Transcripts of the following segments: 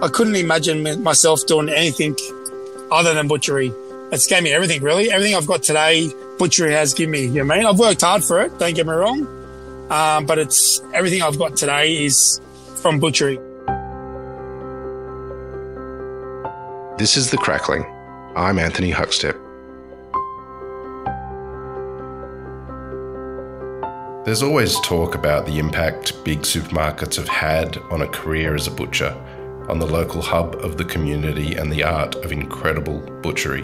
I couldn't imagine myself doing anything other than butchery. It's gave me everything, really. Everything I've got today, butchery has given me. You know what I mean? I've worked hard for it, don't get me wrong. But it's everything I've got today is from butchery. This is The Crackling. I'm Anthony Huckstep. There's always talk about the impact big supermarkets have had on a career as a butcher, on the local hub of the community and the art of incredible butchery.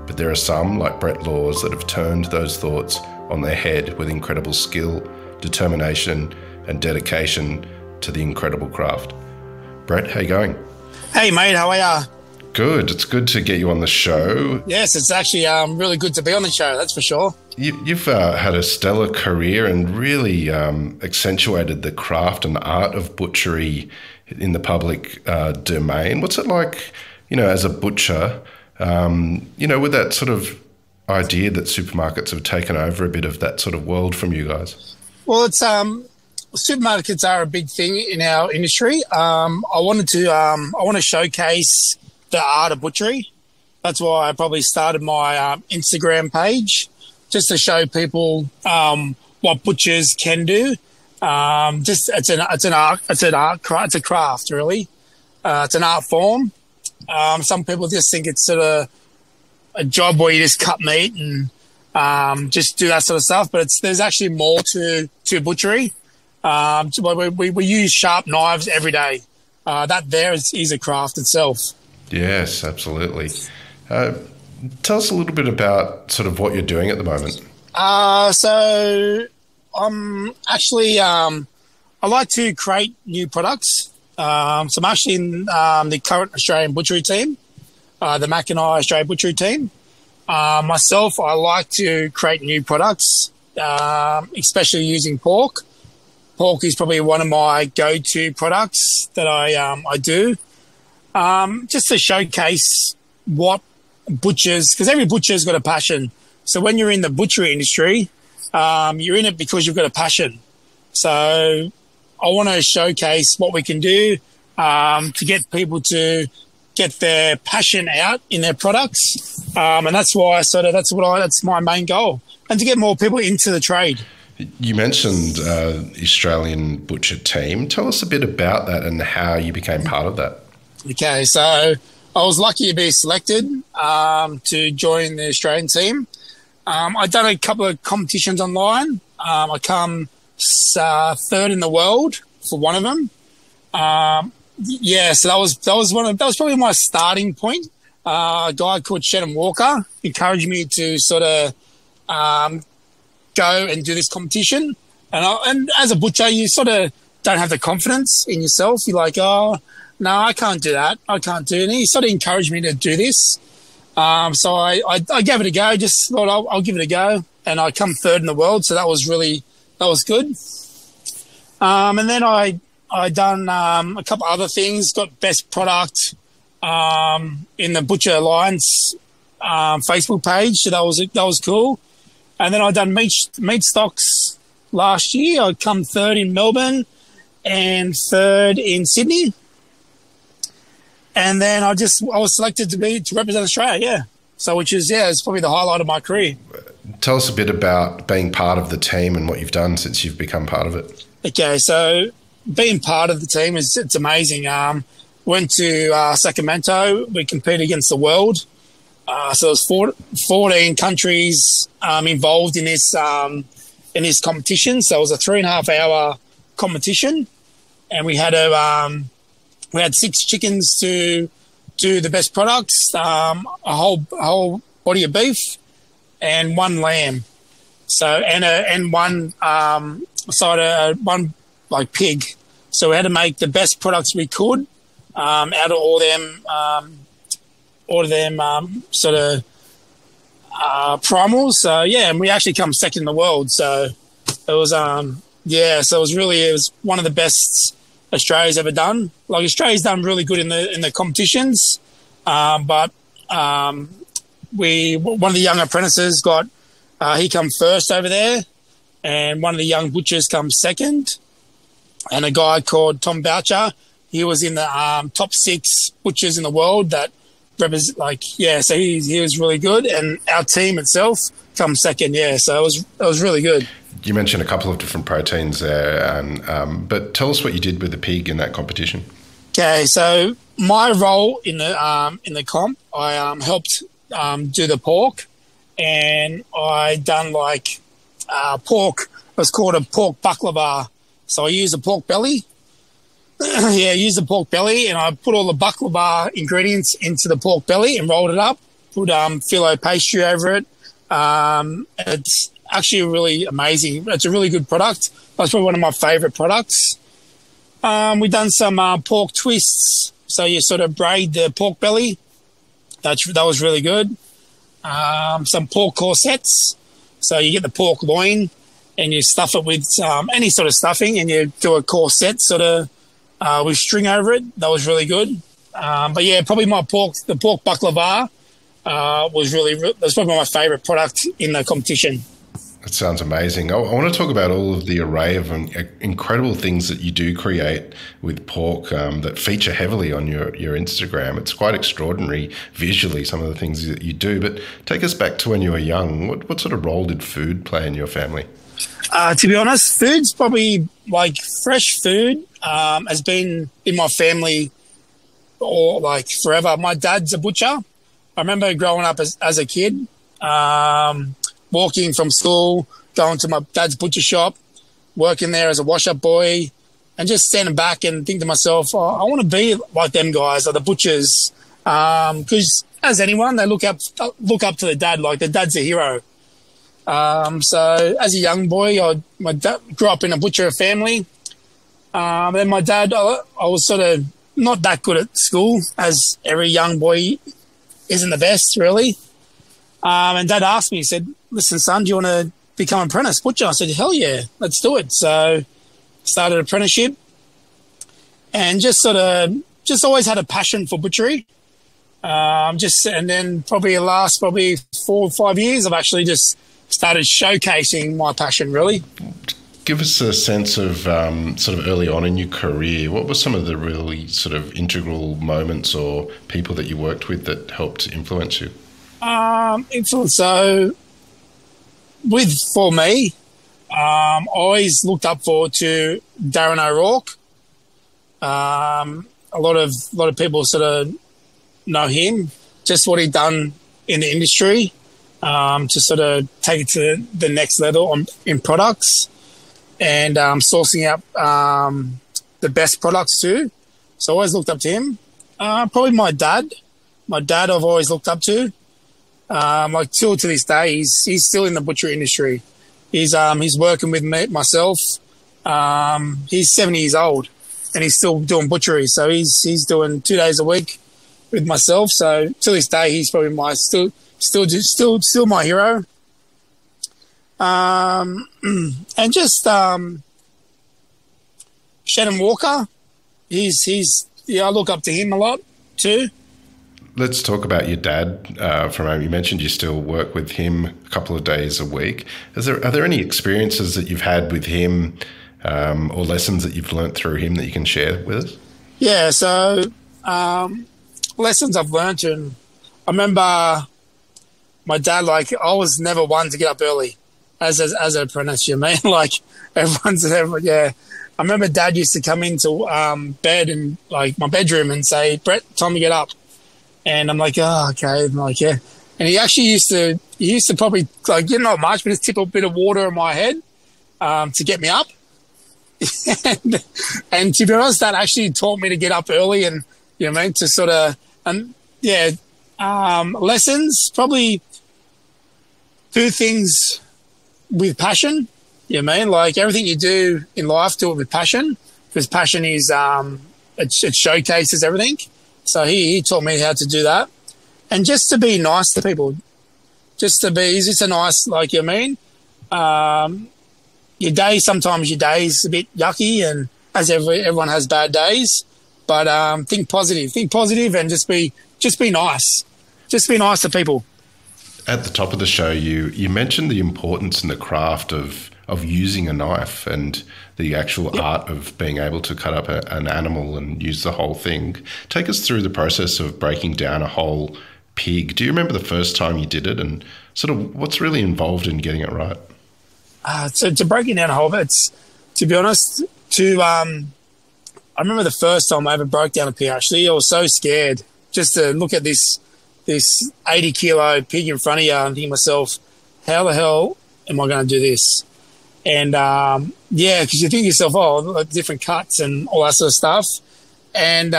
But there are some, like Brett Laws, that have turned those thoughts on their head with incredible skill, determination and dedication to the incredible craft. Brett, how you going? Hey, mate, how are you? Good. It's good to get you on the show. Yes, it's actually really good to be on the show, that's for sure. You've had a stellar career and really accentuated the craft and art of butchery in the public domain. What's it like, as a butcher, with that sort of idea that supermarkets have taken over a bit of that sort of world from you guys? Well, it's supermarkets are a big thing in our industry. I want to showcase the art of butchery. That's why I probably started my Instagram page, just to show people what butchers can do. It's a craft, really. It's an art form. Some people just think it's sort of a job where you just cut meat and just do that sort of stuff. But there's actually more to butchery. We use sharp knives every day. That there is a craft itself. Yes, absolutely. Tell us a little bit about sort of what you're doing at the moment. So I'm actually, I like to create new products. So I'm actually in the current Australian butchery team, the Mackinac Australian butchery team. Myself, I like to create new products, especially using pork. Pork is probably one of my go-to products that I do. Just to showcase what butchers, because every butcher's got a passion. So when you're in the butchery industry, you're in it because you've got a passion. So I want to showcase what we can do to get people to get their passion out in their products, and that's why that's my main goal, and to get more people into the trade. You mentioned the Australian butcher team. Tell us a bit about that and how you became part of that. Okay, so I was lucky to be selected to join the Australian team. I've done a couple of competitions online. I come third in the world for one of them. So that was probably my starting point. A guy called Shannon Walker encouraged me to sort of go and do this competition. And as a butcher, you sort of don't have the confidence in yourself. You're like, oh, no, I can't do that. I can't do it. And he sort of encouraged me to do this. So I gave it a go. Just thought I'll give it a go. And I come third in the world. So that was good. And then I done a couple other things, got best product in the Butcher Alliance Facebook page. So that was cool. And then I done meat stocks last year. I come third in Melbourne and third in Sydney. And then I was selected to represent Australia, yeah. So it's probably the highlight of my career. Tell us a bit about being part of the team and what you've done since you've become part of it. Okay, so being part of the team it's amazing. Went to Sacramento. We competed against the world. So there's 14 countries involved in this competition. So it was a 3.5 hour competition, and we had 6 chickens to do the best products, a whole body of beef, and 1 lamb. So and one one like pig. So we had to make the best products we could out of all of them sort of primals. So yeah, and we actually come second in the world. So it was so it was one of the best Australia's ever done. Like Australia's done really good in the competitions, but one of the young apprentices he come first over there, and one of the young butchers come second, and a guy called Tom Boucher He was in the top 6 butchers in the world that represent, so he was really good. And our team itself come second, so it was really good. You mentioned a couple of different proteins there, but tell us what you did with the pig in that competition. Okay, so my role in the comp, I helped do the pork, and I done pork. It was called a pork baklava. So I used a pork belly. I used the pork belly, and I put all the baklava ingredients into the pork belly and rolled it up. Put phyllo pastry over it. It's actually really amazing. It's a really good product. That's probably one of my favourite products. We've done some pork twists. So you sort of braid the pork belly. That was really good. Some pork corsets. So you get the pork loin and you stuff it with any sort of stuffing, and you do a corset sort of with string over it. That was really good. But yeah, probably the pork baklava that's probably my favourite product in the competition. That sounds amazing. I want to talk about all of the array of incredible things that you do create with pork that feature heavily on your Instagram. It's quite extraordinary visually, some of the things that you do. But take us back to when you were young. What sort of role did food play in your family? To be honest, food's probably fresh food has been in my family forever. My dad's a butcher. I remember growing up as a kid, walking from school, going to my dad's butcher shop, working there as a wash-up boy, and just standing back and think to myself, I want to be like them guys, like the butchers. Because as anyone, they look up to the dad, like the dad's a hero. So as a young boy, my dad grew up in a butcher family. Then my dad, I was sort of not that good at school, as every young boy isn't the best, really. And Dad asked me, he said, listen, son, do you want to become an apprentice butcher? I said, hell yeah, let's do it. So started apprenticeship, and just always had a passion for butchery. And then probably the last 4 or 5 years, I've actually just started showcasing my passion, really. Give us a sense of sort of early on in your career. What were some of the really sort of integral moments or people that you worked with that helped influence you? So for me, I always looked up forward to Darren O'Rourke. A lot of people sort of know him, just what he'd done in the industry, to sort of take it to the next level in products, and sourcing out the best products too. So I always looked up to him. Probably my dad. My dad I've always looked up to. Till to this day, he's still in the butchery industry. He's working with myself. He's 70 years old, and he's still doing butchery. So he's doing 2 days a week with myself. So to this day, he's probably still my hero. And just Shannon Walker. I look up to him a lot too. Let's talk about your dad for a moment. You mentioned you still work with him a couple of days a week. Are there any experiences that you've had with him or lessons that you've learnt through him that you can share with us? Yeah, so lessons I've learnt, and I remember my dad, I was never one to get up early as an apprentice, you mean? I remember Dad used to come into bed and my bedroom and say, Brett, time to get up. And I'm like, oh, okay. I'm like, yeah. And he actually used to probably, not much, but just tip a bit of water on my head to get me up. and to be honest, that actually taught me to get up early and, to sort of, lessons, probably do things with passion. Everything you do in life, do it with passion, because passion is, it showcases everything. So he taught me how to do that, and just to be nice to people, just a nice, your day, sometimes your day is a bit yucky, and as everyone has bad days, but think positive and just be nice. Just be nice to people. At the top of the show, you mentioned the importance and the craft of using a knife, and the actual art of being able to cut up an animal and use the whole thing. Take us through the process of breaking down a whole pig. Do you remember the first time you did it, and sort of what's really involved in getting it right? So to breaking down a whole bit, to be honest, I remember the first time I ever broke down a pig. Actually, I was so scared just to look at this 80-kilo pig in front of you and think to myself, how the hell am I going to do this? And because you think to yourself, oh, like different cuts and all that sort of stuff. And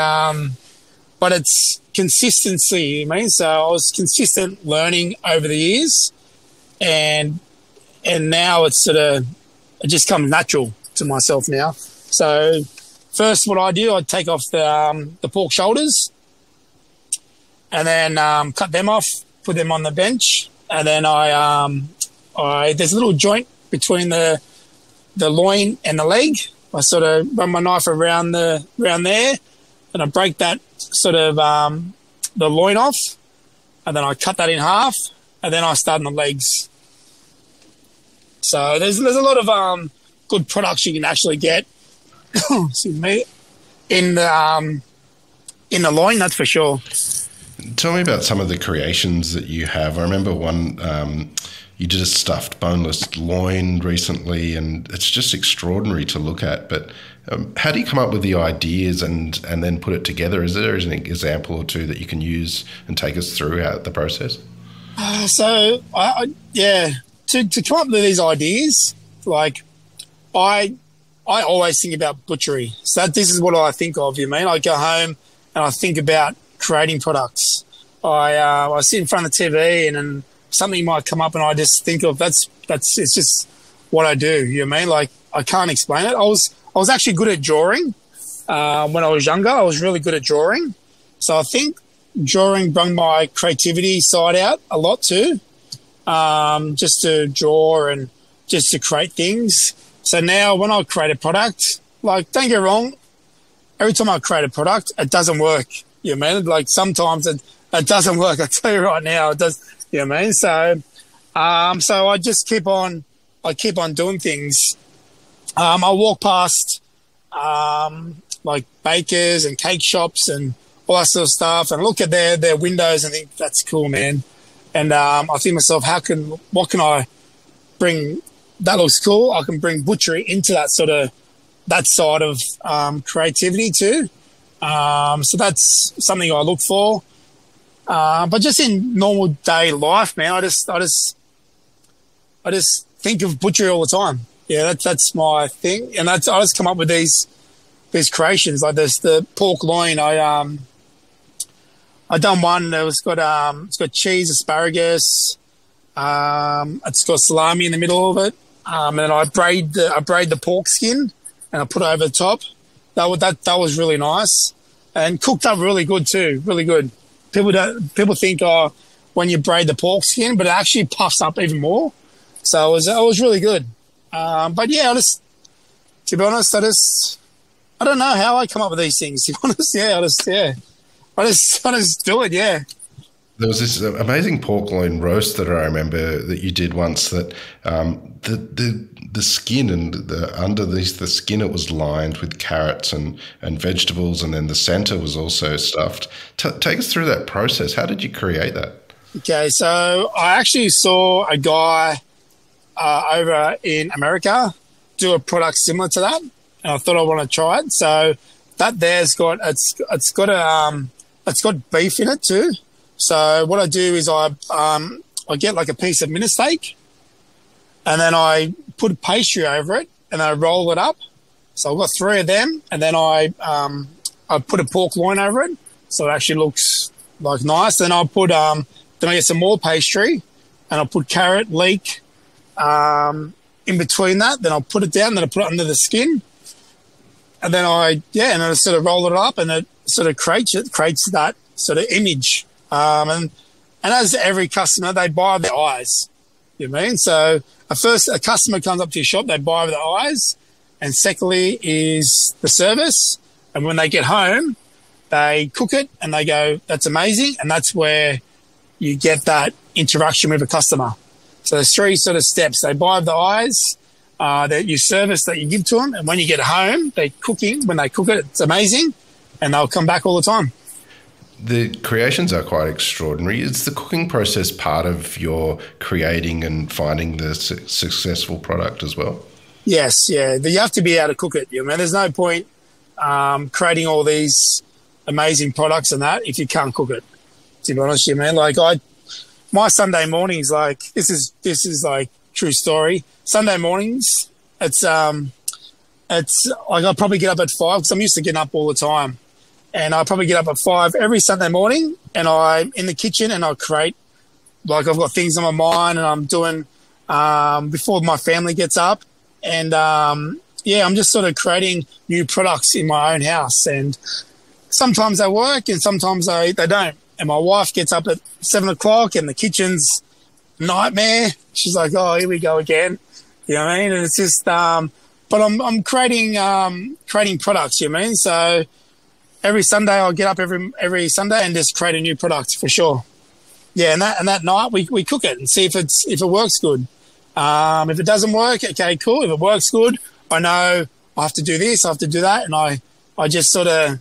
but it's consistency, I mean. So I was consistent learning over the years, and now it's it just comes natural to myself now. So first, what I do, I take off the pork shoulders, and then cut them off, put them on the bench, and then I there's a little joint between the loin and the leg. I sort of run my knife around there, and I break that sort of the loin off, and then I cut that in half, and then I start on the legs. So there's a lot of good products you can actually get. Excuse me, in the loin, that's for sure. Tell me about some of the creations that you have. I remember one, you did a stuffed boneless loin recently, and it's just extraordinary to look at. But how do you come up with the ideas and then put it together? Is there an example or two that you can use and take us through the process? So to come up with these ideas, like I always think about butchery. So this is what I think of, you mean? I go home and I think about creating products. I sit in front of the TV and then something might come up and I just think of it's just what I do, you know what I mean? Like, I can't explain it. I was actually good at drawing. When I was younger, I was really good at drawing. So I think drawing brought my creativity side out a lot too. Just to draw and just to create things. So now when I create a product, like, don't get wrong, every time I create a product, it doesn't work. You know what I mean? Like, sometimes it doesn't work. I tell you right now, it does. You know what I mean? So I just keep on doing things. I walk past like bakers and cake shops and all that sort of stuff, and I look at their windows and think, that's cool, man. And I think to myself, what can I bring? That looks cool. I can bring butchery into that side of creativity too. So that's something I look for. But just in normal day life, man, I just think of butchery all the time. Yeah, that's my thing, and I just come up with these creations. Like this, the pork loin. I done one that was it's got cheese, asparagus. It's got salami in the middle of it. And then I braid the pork skin and I put it over the top. That was really nice and cooked up really good too. Really good. People think when you braid the pork skin, but it actually puffs up even more. So it was really good. But yeah, to be honest, I don't know how I come up with these things. To be honest, I just do it. Yeah. There was this amazing pork loin roast that I remember that you did once. That the skin and underneath the skin, it was lined with carrots and vegetables, and then the center was also stuffed. Take us through that process. How did you create that? Okay, so I actually saw a guy over in America do a product similar to that, and I thought I want to try it. So that there's got beef in it too. So what I do is I get like a piece of mince steak, and then I put pastry over it, and I roll it up. So I've got 3 of them, and then I put a pork loin over it, so it actually looks like nice. Then I get some more pastry, and I'll put carrot, leek in between that. Then I'll put it down, then I put it under the skin, and then I sort of roll it up, and it sort of creates that sort of image. And as every customer, they buy with their eyes. You know what I mean? So first, a customer comes up to your shop, they buy with their eyes, and secondly is the service. And when they get home, they cook it and they go, "That's amazing," and that's where you get that interaction with a customer. So there's 3 sort of steps. They buy with the eyes, that you service that you give to them. And when you get home, when they cook it, it's amazing. And they'll come back all the time. The creations are quite extraordinary. Is the cooking process part of your creating and finding the successful product as well? Yes, yeah. You have to be able to cook it. There's no point creating all these amazing products and that if you can't cook it. To be honest, my Sunday mornings, this is like true story. Sunday mornings, it's like I probably get up at 5 because I'm used to getting up all the time. And I probably get up at 5 every Sunday morning, and I'm in the kitchen and I create. I've got things on my mind, and I'm doing before my family gets up, and I'm just sort of creating new products in my own house. And sometimes they work, and sometimes they don't. And my wife gets up at 7 o'clock, and the kitchen's nightmare. She's like, "Oh, here we go again." You know what I mean? And it's just, but I'm creating products. You know what I mean? So. Every Sunday I'll get up every Sunday and just create a new product for sure. Yeah, and that night we cook it and see if it works good. If it doesn't work, okay, cool. If it works good, I know I have to do this, I have to do that, and I just sort of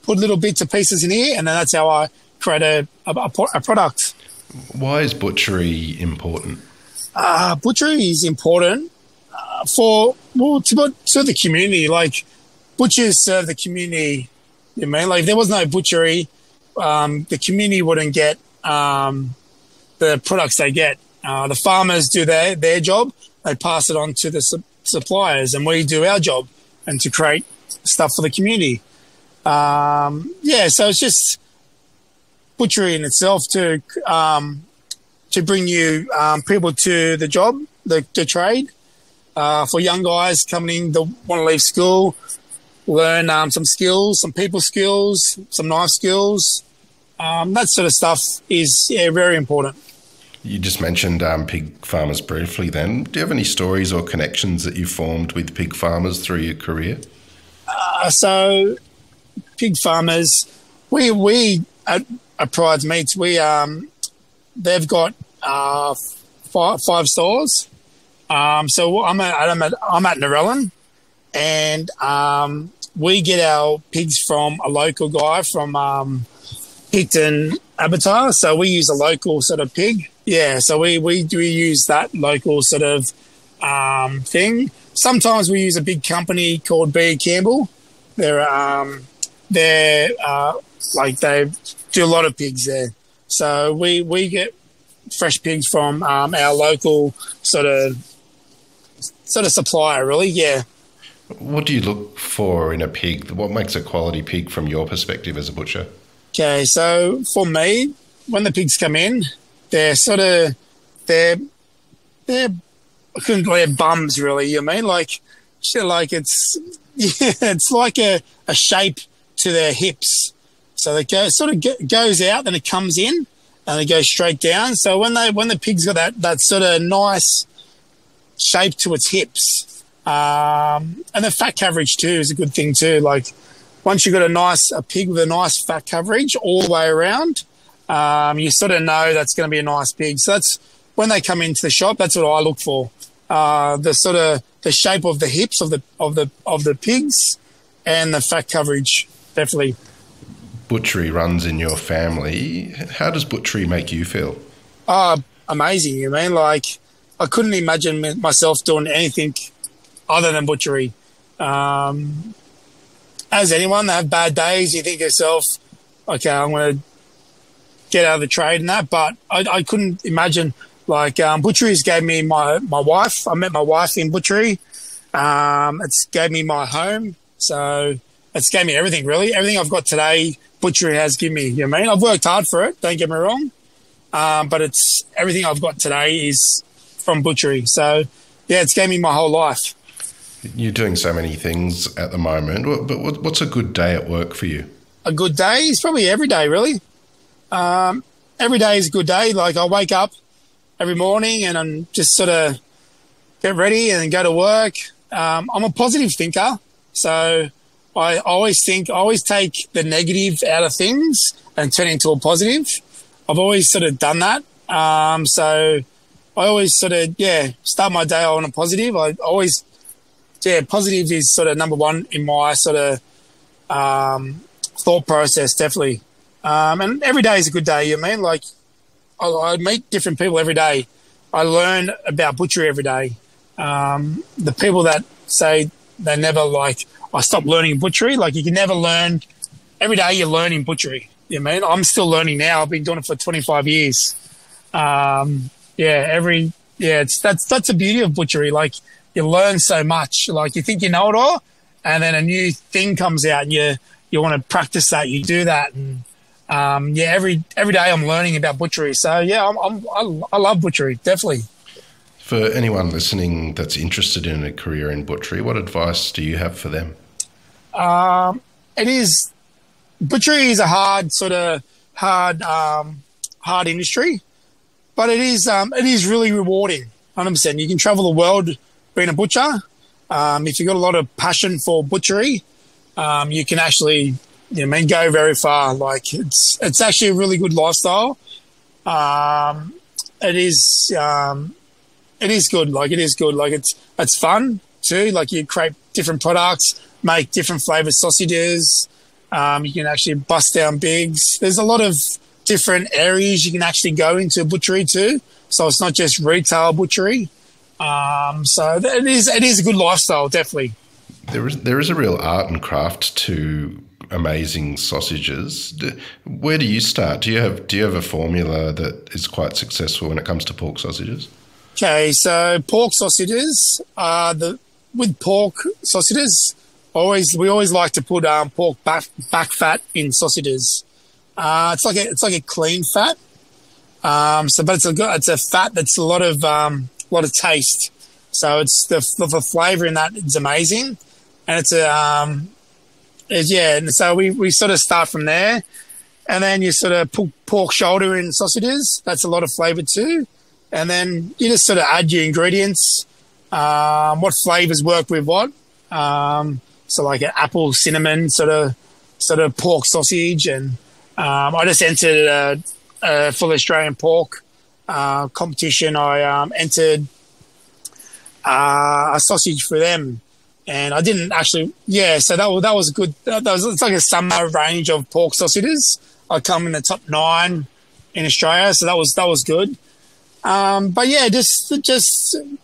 put little bits and pieces in here, and then that's how I create a product. Why is butchery important? Butchery is important to the community. Butchers serve the community. You know what I mean? If there was no butchery, the community wouldn't get the products they get. The farmers do their job. They pass it on to the suppliers, and we do our job and to create stuff for the community. So it's just butchery in itself to bring you people to the job, the trade. For young guys coming in that want to leave school, learn some skills, some people skills, some knife skills. That sort of stuff is very important. You just mentioned pig farmers briefly then. Do you have any stories or connections that you formed with pig farmers through your career? So pig farmers, we at Pryde's Meats, they've got 5 stores. So I'm at Narellan, and we get our pigs from a local guy from Picton Abattoir. So we use a local sort of pig. Yeah, so we use that local sort of thing. Sometimes we use a big company called B. Campbell. They do a lot of pigs there. So we get fresh pigs from our local sort of supplier, really. Yeah. What do you look for in a pig? What makes a quality pig from your perspective as a butcher? Okay, so for me, when the pigs come in, they're bums, really. You know what I mean? It's like a shape to their hips. So it goes out, then it comes in, and it goes straight down. So when the pig's got that sort of nice shape to its hips. And the fat coverage too is a good thing too. Once you've got a pig with a nice fat coverage all the way around, you sort of know that's going to be a nice pig. So that's when they come into the shop. That's what I look for. The shape of the hips of the pigs and the fat coverage, definitely. Butchery runs in your family. How does butchery make you feel? Amazing. You mean I couldn't imagine myself doing anything other than butchery. As anyone, they have bad days. You think to yourself, okay, I'm going to get out of the trade and that. But I couldn't imagine, butcheries gave me my wife. I met my wife in butchery. It's gave me my home. So it's gave me everything, really. Everything I've got today, butchery has given me. You know what I mean? I've worked hard for it, don't get me wrong. But it's everything I've got today is from butchery. So, yeah, it's gave me my whole life. You're doing so many things at the moment, but what's a good day at work for you? A good day is probably every day, really. Every day is a good day. I wake up every morning and I'm just sort of get ready and go to work. I'm a positive thinker, so I always take the negative out of things and turn it into a positive. I've always sort of done that. So I always sort of, start my day on a positive. I always, positive is sort of number one in my sort of thought process, definitely. And every day is a good day, you know what I mean? Like, I meet different people every day. I learn about butchery every day. The people that say they never I stopped learning butchery, you can never learn. Every day you're learning butchery. You know what I mean? I'm still learning now. I've been doing it for 25 years. That's the beauty of butchery. You learn so much. You think you know it all, and then a new thing comes out, and you want to practice that. You do that, and every day I'm learning about butchery. So I love butchery, definitely. For anyone listening that's interested in a career in butchery, what advice do you have for them? Butchery is a hard industry, but it is really rewarding. 100%. You can travel the world being a butcher. If you've got a lot of passion for butchery, you can actually, go very far. It's actually a really good lifestyle. It is good. It is good. It's fun too. You create different products, make different flavored sausages. You can actually bust down bigs. There's a lot of different areas you can actually go into butchery too. So it's not just retail butchery. So it is a good lifestyle, definitely. There is a real art and craft to amazing sausages. Where do you start? Do you have a formula that is quite successful when it comes to pork sausages? Okay, so pork sausages, with pork sausages, we always like to put pork back fat in sausages. It's like a clean fat. But it's a fat that's a lot of taste. So it's the flavor in that is amazing, and and so we sort of start from there, and then you sort of put pork shoulder in sausages. That's a lot of flavor too, and then you just sort of add your ingredients. What flavors work with what? So like an apple cinnamon sort of pork sausage, and I just entered a full Australian pork competition. I entered a sausage for them, and I didn't actually. So that was good. It's like a summer range of pork sausages. I come in the top 9 in Australia, so that was good. But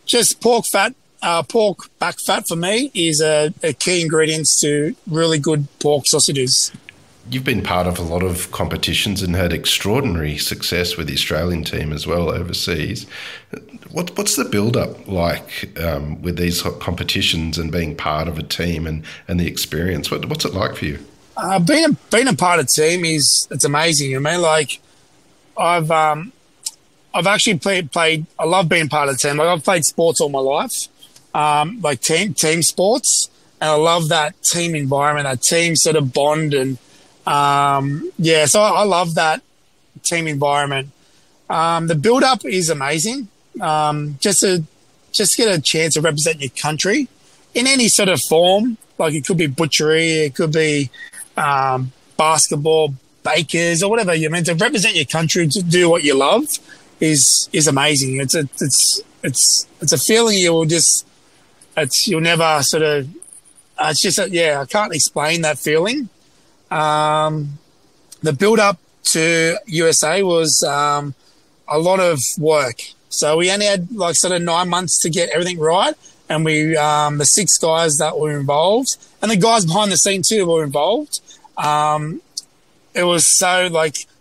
just pork fat. Pork back fat for me is a key ingredient to really good pork sausages. You've been part of a lot of competitions and had extraordinary success with the Australian team as well overseas. What's the build-up like with these competitions and being part of a team and the experience? What's it like for you? Being a part of a team it's amazing. I mean, I've actually played. I love being part of a team. I've played sports all my life, team sports, and I love that team environment, that team sort of bond, and so I love that team environment. The build-up is amazing. Just get a chance to represent your country in any sort of form. It could be butchery, it could be basketball, bakers, or whatever. You mean to represent your country, to do what you love is amazing. It's a feeling you'll never sort of. It's just I can't explain that feeling. The build up to USA was a lot of work. So we only had 9 months to get everything right, and we the 6 guys that were involved, and the guys behind the scene too were involved. It was so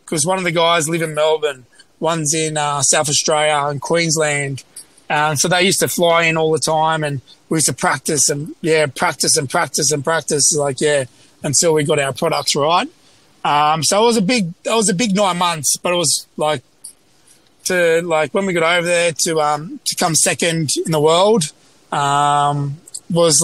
because one of the guys live in Melbourne, one's in South Australia and Queensland, so they used to fly in all the time, and we used to practice until we got our products right. So it was a big 9 months, but it was when we got over there to come second in the world, was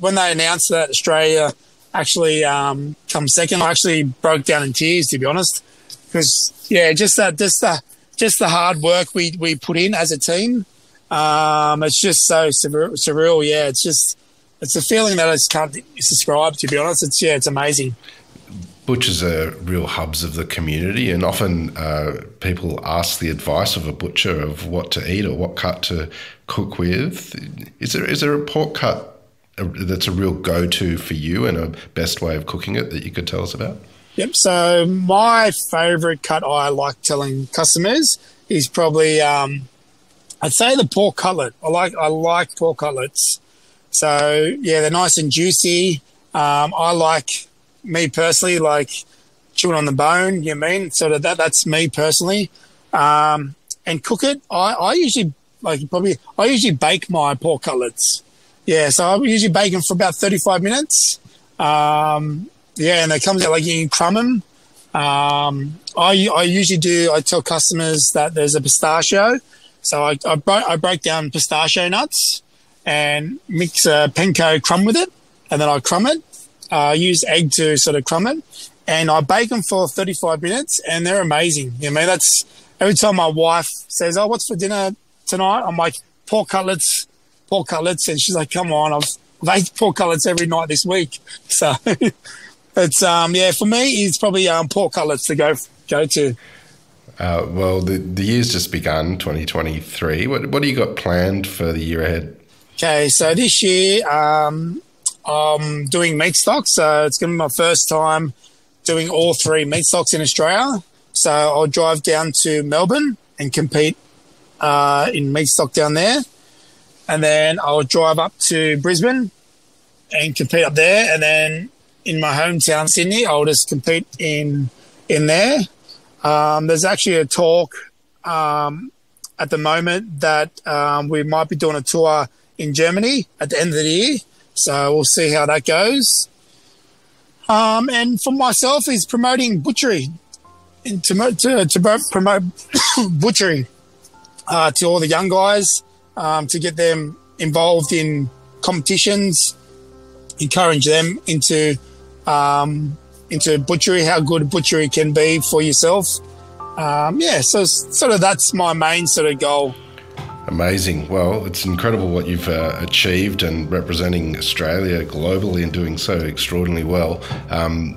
when they announced that Australia actually come second, I actually broke down in tears, to be honest, because just the hard work we put in as a team. It's just so surreal. It's a feeling that I just can't describe, to be honest. It's amazing. Butchers are real hubs of the community, and often people ask the advice of a butcher of what to eat or what cut to cook with. Is there a pork cut that's a real go-to for you and a best way of cooking it that you could tell us about? Yep. So my favourite cut I like telling customers is probably, I'd say the pork cutlet. I like pork cutlets. So yeah, they're nice and juicy. I like, me personally, like chewing on the bone. You know what I mean? Sort of that's me personally. And cook it. I usually bake my pork cutlets. Yeah, so I usually bake them for about 35 minutes. Yeah, and it comes out like you can crumb them. I tell customers that there's a pistachio. So I break down pistachio nuts and mix a panko crumb with it, and then I crumb it. I use egg to sort of crumb it, and I bake them for 35 minutes, and they're amazing. You know, I mean, that's every time my wife says, "Oh, what's for dinner tonight?" I'm like, pork cutlets, and she's like, "Come on, I've ate pork cutlets every night this week." So it's yeah, for me, it's probably pork cutlets to go to. Well, the year's just begun, 2023. What do you got planned for the year ahead? Okay, so this year I'm doing meat stocks. So it's going to be my first time doing all three meat stocks in Australia. So I'll drive down to Melbourne and compete in meat stock down there. And then I'll drive up to Brisbane and compete up there. And then in my hometown, Sydney, I'll just compete in there. There's actually a talk at the moment that we might be doing a tour in Germany at the end of the year. So we'll see how that goes. And for myself is promoting butchery, to promote butchery to all the young guys, to get them involved in competitions, encourage them into butchery, how good butchery can be for yourself. Yeah, so sort of that's my main sort of goal. Amazing. Well, it's incredible what you've achieved and representing Australia globally and doing so extraordinarily well.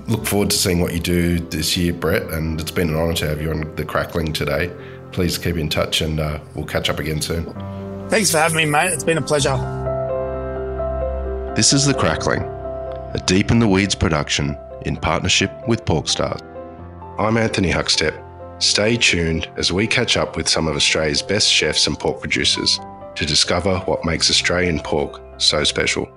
Look forward to seeing what you do this year, Brett, and it's been an honour to have you on the Crackling today. Please keep in touch and we'll catch up again soon. Thanks for having me, mate. It's been a pleasure. This is The Crackling, a Deep in the Weeds production in partnership with PorkStar. I'm Anthony Huckstep. Stay tuned as we catch up with some of Australia's best chefs and pork producers to discover what makes Australian pork so special.